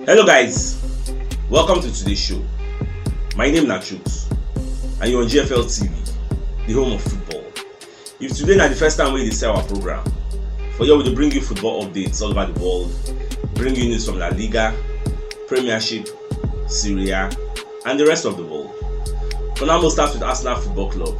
Hello guys, welcome to today's show. My name is Truth and you're on GFL TV, the home of football. If today is the first time we see our program, for you we will bring you football updates all over the world, bring you news from La Liga, Premiership, Serie A, and the rest of the world. For now, we'll start with Arsenal Football Club.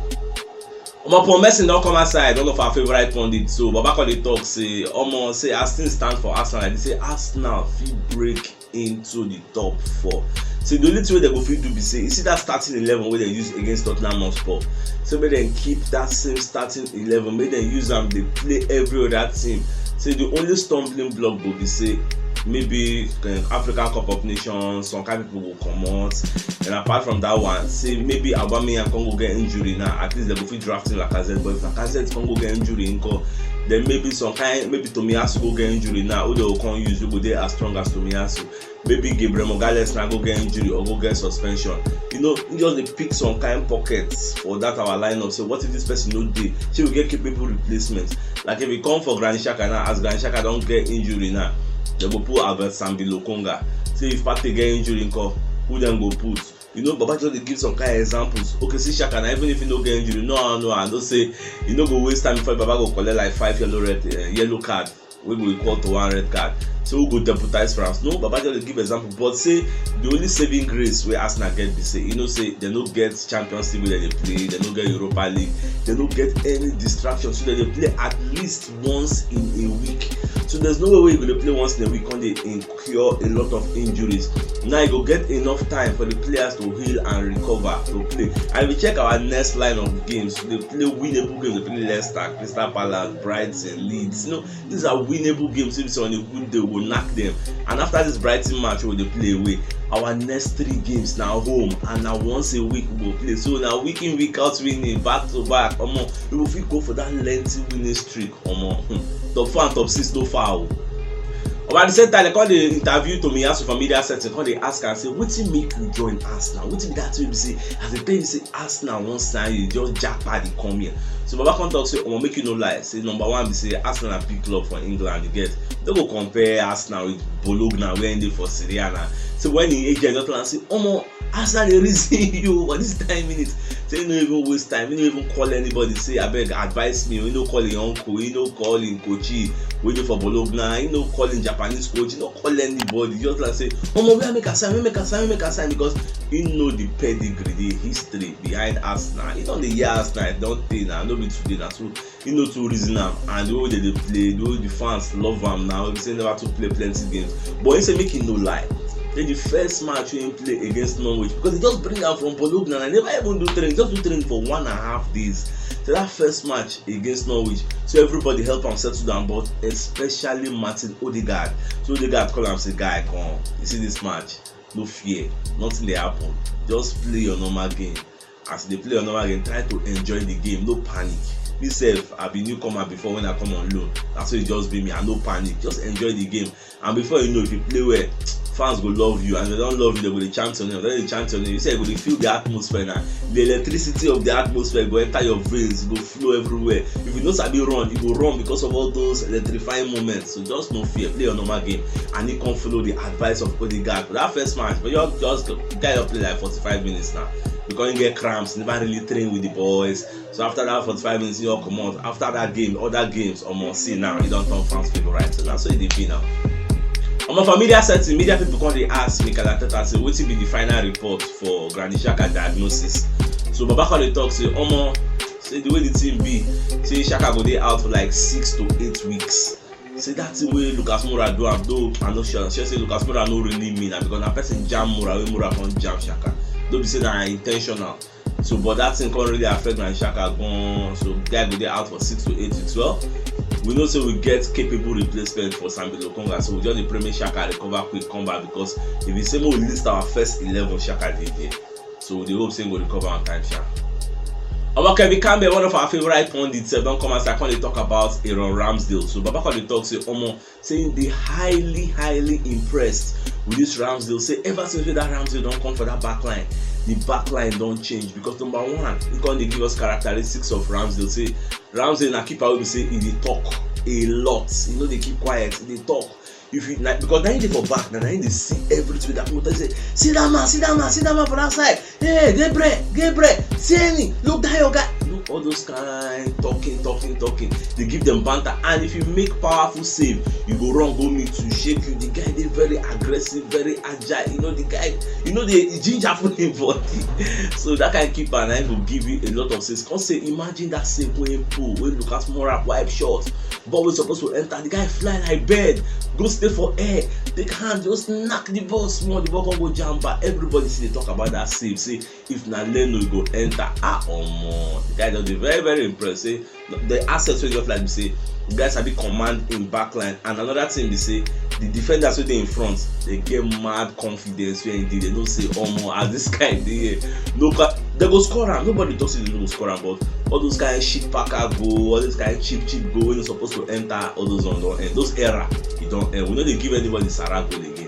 Paul Messi don't come outside, one of our favorite pundits. So Baba call the talk say Arsenal stand for Arsenal. Like they say Arsenal feel break into the top 4. So the only thing they go fit do be say you see that starting 11 where they use against Tottenham Hotspur. So make them keep that same starting 11. Make them use them. They play every other team. So the only stumbling block will be say maybe African Cup of Nations, some kind of people will come out. And apart from that one, say maybe Aubameyang can go get injury now. At least they go fit drafting Lacazette. But if Lacazette can go get injury, then maybe maybe Tomiyasu go get injury now. Who they will come use? You go there as strong as Tomiyasu. Maybe Gabriel Magalhaes now go get injury or go get suspension. Just they pick some kind of pockets for that our lineup. So what if this person no dey? She will get capable replacements. Like if we come for Granit Xhaka now, as Granit Xhaka don't get injury now, they go put Albert Sambi Lokonga. Say if Partey get injury, who then go put? Baba just dey give some kind of examples. Okay, see Xhaka now, even if you no get injury, no, I don't say go waste time before Baba go collect like 5 yellow card. We go equal to 1 red card. So we go deputize France. No, Baba just give example. But say the only saving grace where Arsenal get be say say they no get Champions League where they play, they no get Europa League, they no get any distraction. So they play at least once in a week. So there's no way you're going to play once in a week when they incur a lot of injuries. Now you go get enough time for the players to heal and recover to play. And we check our next line of games. They play winnable games. They play Leicester, Crystal Palace, Brighton, Leeds. These are winnable games. If it's on a good day, we'll knock them. And after this Brighton match, where they play away, our next 3 games now home, and now once a week we will play. So now week in week out winning back to back. We will go for that lengthy winning streak. Top 4 and top 6 no foul. At the same time, they call the interview Tomiyasu from media setting. They ask and say, "What make you join Arsenal? What that will be say?" As they tell you say Arsenal one sign, you just jackpot they come here. So Baba come talk say, make you no lie. Say number 1 be say Arsenal a big club for England. You get they go compare Arsenal with Bologna when they for Serie A now. So when the agent just plan say, Arsenal they reason you for this 10 minutes. Say you no even waste time. You no even call anybody. Say I beg advise me. You no call your uncle. You no call in coachy. Waiting for Bologna. You no call in Japanese coach. You no call anybody. Just like say, we make a sign because you know the pedigree, the history behind Arsenal. You know the year Arsenal don't think now. No be today now. So to reason now and the way they play, the way the fans love them now. We say never to play plenty games, but he say make it no lie. Then the first match we play against Norwich because they just bring out from Bologna and I never even do training, just do training for 1.5 days. So that first match against Norwich, so everybody help him settle down, but especially Martin Odegaard. So Odegaard call him say, "Guy, come, you see this match, no fear, nothing dey happen. Just play your normal game. As they play your normal game, try to enjoy the game, no panic." Myself, I be newcomer before when I come on loan. That's why it just be me. I no panic. Just enjoy the game. And before you know, if you play well, fans go love you. And if they don't love you, they go to chant on you. Then they chant on you. You say you go to feel the atmosphere now. The electricity of the atmosphere go enter your veins, go flow everywhere. If you know sabi run, you go run because of all those electrifying moments. So just no fear. Play your normal game. And you can follow the advice of Odegaard for that first match. But you just guy play like 45 minutes now. Because you get cramps, never really train with the boys. So after that 45 minutes, you all come out. After that game, other games, see now, you don't turn fans favorite. So that's what it be now. For media setting, media people come they ask me, Kalateta say, what will be the final report for Granit Xhaka diagnosis? So Baba call the talk say, say the way the team be, say Xhaka go dey out for like 6 to 8 weeks. Say that's the way Lucas Moura do. I'm not sure. She say Lucas Moura no really mean that because a person jam Moura, when Moura can't jam Xhaka. Don't be saying that intentional. So, but that thing can't really affect Granit Xhaka gone. So, guy go there out for 6 to 8 weeks. Well, we know so we get capable replacement for Sambi Lokonga. So we just pray make Xhaka recover quick, come back because if we say we list our first 11, Xhaka did there. So the hope saying will recover on time, Xhaka. Kevin Campbell, one of our favorite pundits, don't come and I talk about Aaron Ramsdale. So Baba Kali talk say saying they highly impressed with this Ramsdale. Say ever since that Ramsdale don't come for that backline, the backline don't change because number 1, he can't give us characteristics of Ramsdale. Say Ramsdale na keeper will say he dey talk a lot. They keep quiet, they talk. if you because now you for back, now you see everything that people say, see that man for that side. Hey, get bread, see any, look that your guy. Look all those kind talking. They give them banter, and if you make powerful save, you go wrong, go meet to shake you. The guy they very aggressive, very agile. You know the guy, the ginger for him body. So that kind of keeper and I will give you a lot of saves. Can't say imagine that save when pull, when Lucas Moura wipe shot, ball was supposed to enter, the guy fly like bird, go stay for air, take hand, just knock the ball small, the ball can go jump back. Everybody see they talk about that save. Say if na Leno go enter, the guy just be very very impressed. Say the assets we just like we say, the guys have the command in backline, and another thing they say the defenders wey dey in front they get mad confidence when they don't say as this guy dey no they go score am. Nobody talks say they no go score am, but all those guys shit packer go, all those guys cheap go when they supposed to enter, all those on don't end. Those error e don end. We no dey give anybody Sarah goal again.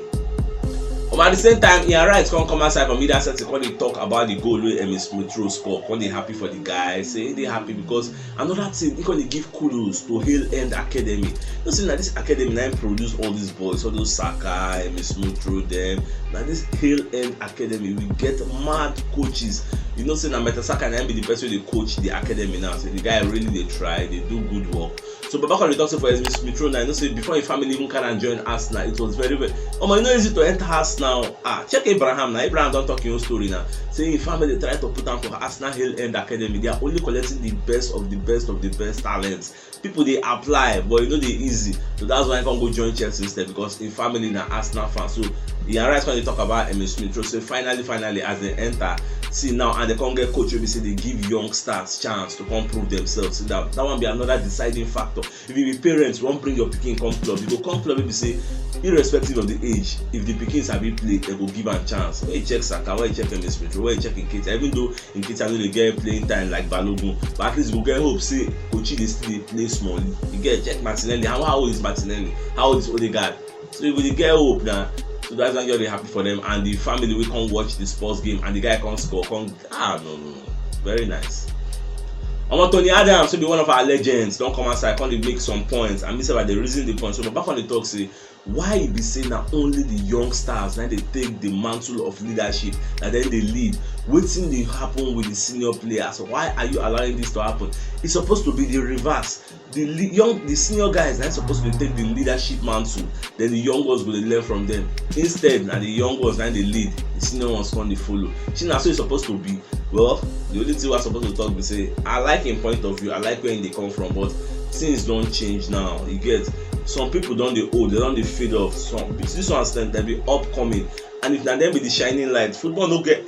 At the same time, Ian Wright come outside from media set when they talk about the goal wey Emil Smith Rowe score. When they happy for the guys, say they happy because another thing, they gonna give kudos to Hill End Academy. You see, now this academy now produce all these boys, all those Saka, Emil Smith Rowe, them. Now this Hill End Academy, we get mad coaches. You know, say now Metasaka now be the person they coach the academy now. So the guy really they try, they do good work. So Baba can talk for Emil Smith Rowe now. You know, say before your family even can join Arsenal, it was very very. You know easy to enter Arsenal. Check Abraham now. Abraham don't talk your own story now. Say if family try to put down for Arsenal Hill End Academy, they are only collecting the best of the best talents. People they apply, but you know they easy. So that's why I can go join Chelsea instead, because in family now Arsenal fans. So the right when they talk about Emil Smith Rowe, so finally as they enter, see now and they can't get coach, we say they give youngsters chance to come prove themselves. So that one be another deciding factor. If you be parents, won't bring your pikin come club, you go come club, maybe say irrespective of the age, if the pikins have been played, they go give am chance. When you check Saka, when you check Emil Smith Rowe, when you check Nketiah, even though Nketiah no dey get playing time like Balogun, but at least you go get hope say Kochi dey still play small. You get check Martinelli. How old is Martinelli? How old is Odegaard? So you go get hope now. So that's why you're happy for them, and the family will come watch the sports game and the guy can't score. No. Very nice. Tony Adams will be one of our legends. Don't come outside, can't make some points. And miss about the reason the points. So back on the talk, say why you be saying that only the young stars now they take the mantle of leadership and then they lead. Waiting they happen with the senior players. Why are you allowing this to happen? It's supposed to be the reverse. The senior guys are supposed to take the leadership mantle, then the young ones will learn from them. Instead, now the young ones now they lead, the senior ones come they follow. See, now so it's supposed to be. Well, the only thing we're supposed to talk, we say, I like in point of view, I like where they come from, but things don't change now. You get some people don't they old, they don't they fade off. Some this one stand they be upcoming, and if now them be the shining light, football no get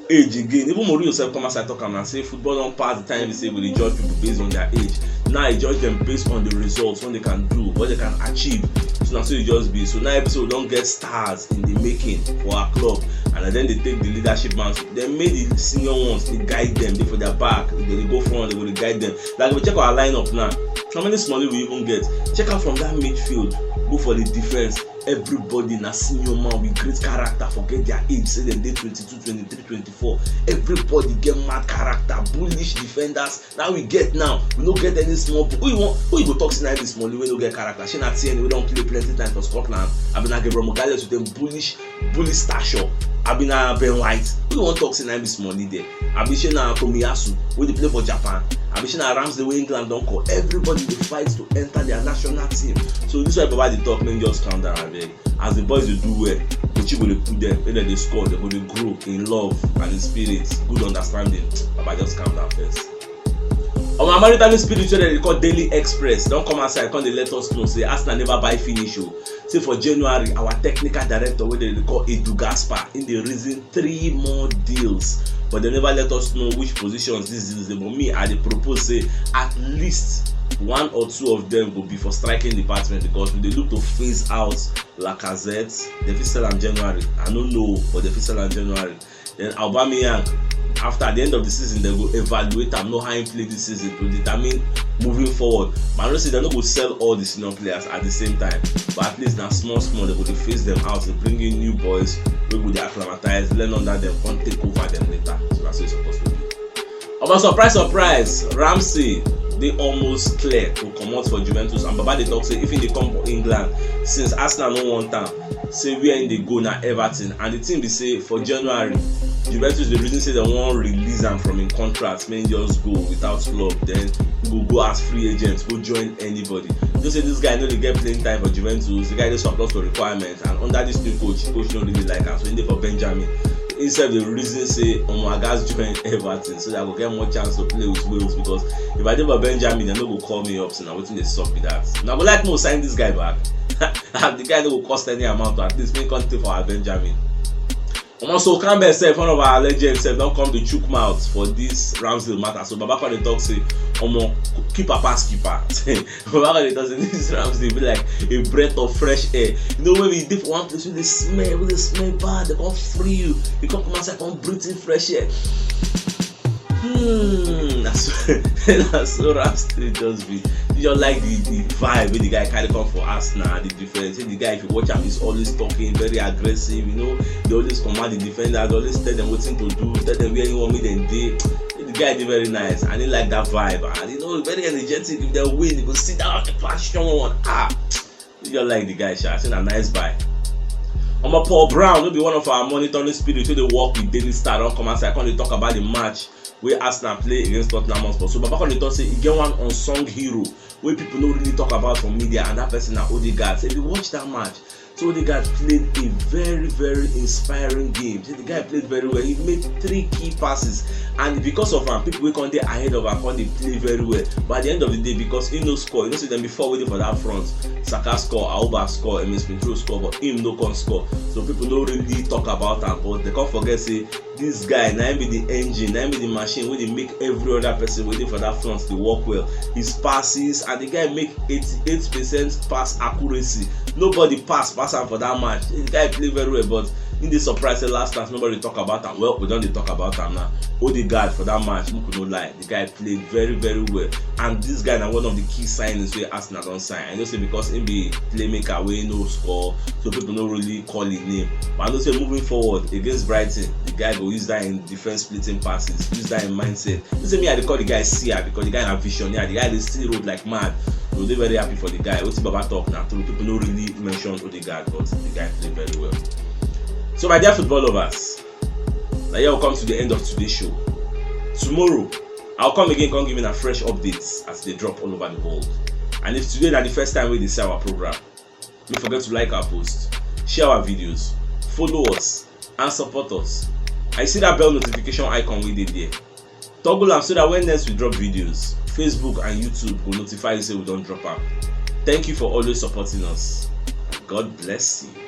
age again. Even Mourinho yourself come as I talk and say football don't pass the time. We say we judge people based on their age. Now you judge them based on the results, what they can do, what they can achieve. So now so you just be. So now episode we don't get stars in the making for our club, and then they take the leadership mantle. They made the senior ones, they guide them, they for their back, they go front, they will guide them. Like we check our lineup now. How many small we even get? Check out from that midfield. Go for the defense. Everybody na senior man with great character. Forget their age. Say them dey 22, 23, 24. Everybody get mad character. Bullish defenders. Now we get now. We don't get any small. Who you go talk tonight this morning? We don't get character. She not TN. We don't play plenty time for Scotland. I been Gabriel Magalhaes with them bullish stature. I been Ben White. Who you want talk tonight this morning there? I been Tomiyasu. We dey play for Japan. I been Ramsey wey England don't call. Everybody dey fight to enter their national team. So this is why Baba dey talk. Make just calm down. As the boys they do well, coach will put them, and then they score, they will grow in love and in spirit, good understanding. But just calm down first. On my marital spiritual they call Daily Express. Don't come outside, come they let us know. Say Arsenal never buy finish. Say for January, our technical director, where they call Edu Gaspar, in the reason 3 more deals. But they never let us know which positions this is. But me, I propose say at least 1 or 2 of them will be for striking department, because they look to phase out Lacazette. They fit sell in January. I don't know, but they fit sell in January. Then Aubameyang, after the end of the season, they will evaluate and know how he play this season to determine moving forward. But I don't say they're not going to sell all the senior players at the same time. But at least now small, they will phase them out and bring in new boys. We will acclimatize, learn under them, and take over them later. So that's what it's supposed to be. About surprise, Ramsey they almost clear to come out for Juventus, and Baba they talk say if they come for England, since Arsenal no want time, say where in they go now Everton, and the thing be say for January, Juventus the reason say they won't release them from in contracts, may just go without club, then go as free agents, go join anybody. Just say this guy know they get playing time for Juventus, the guy they surplus for requirements, and under this new coach don't really like him, so in there for Benjamin. Instead the reason say I guys join Everton so that I will get more chance to play with Wales, because if I did for Benjamin, they no go call me up, so now waiting they suck with that. Now I would like to sign this guy back. The guy that will cost any amount to at least make country for our Benjamin. Also Campbell said one of our legends said don't come to chook mouth for this Ramsdale matter. So Baba Kwade talk say keeper pass keeper. Baba Kwade doesn't this Ramsdale be like a breath of fresh air. You know when we dip for one place with the smell bad, they come free you. You come outside, come breathe in fresh air. That's so Ramsdale just be. You just like the vibe when the guy carry come for Arsenal, the defense. The guy, if you watch him, he's always talking, very aggressive, you know. They always command the defenders, they always tell them what to do, tell them where you want me then they. The guy is very nice, and he like that vibe, and you know, very energetic. If they win, he go sit down and passion one. You just like the guy, I think a nice buy. Paul Brown will be one of our monitoring spirits. They work with Daily Star. Don't come outside. They talk about the match where Arsenal play against Tottenham Hotspur. So Baba Kwade talk say he get one unsung hero where people don't really talk about from media, and that person na Odegaard. So if you watch that match, so Odegaard played a very, very inspiring game. So the guy played very well. He made 3 key passes, and because of him, people will come there ahead of him, they play very well. But at the end of the day, because he no score, you know, see them before waiting for that front. Saka score, Auba score, Emil Smith-Rowe score, but him no can score. So people don't really talk about him, but they can't forget say this guy, now be the engine, now be the machine where they make every other person waiting for that front to work well. His passes, and the guy make 88% pass accuracy. Nobody pass him for that match. The guy play very well, but in the surprise last time nobody talk about him. Well, we don't talk about him now. Odegaard for that match, we could not lie. The guy played very, very well, and this guy now one of the key signings where Arsenal don't sign. I know say because he be playmaker where no score, so people don't really call his name. But I know say moving forward against Brighton, the guy go use that in defense splitting passes, use that in mindset. You see me, I call the guy Sia because the guy have vision. Yeah, the guy they still road like mad. So they're very happy for the guy. What's Baba talk now? So people don't really mention Odegaard, but the guy played very well. So my dear football lovers, now here we'll come to the end of today's show. Tomorrow, I'll come again, come giving a fresh updates as they drop all over the world. And if today is the first time we see our program, don't forget to like our posts, share our videos, follow us, and support us. I see that bell notification icon we did there. Toggle them so that when next we drop videos, Facebook and YouTube will notify you say we don't drop them. Thank you for always supporting us. God bless you.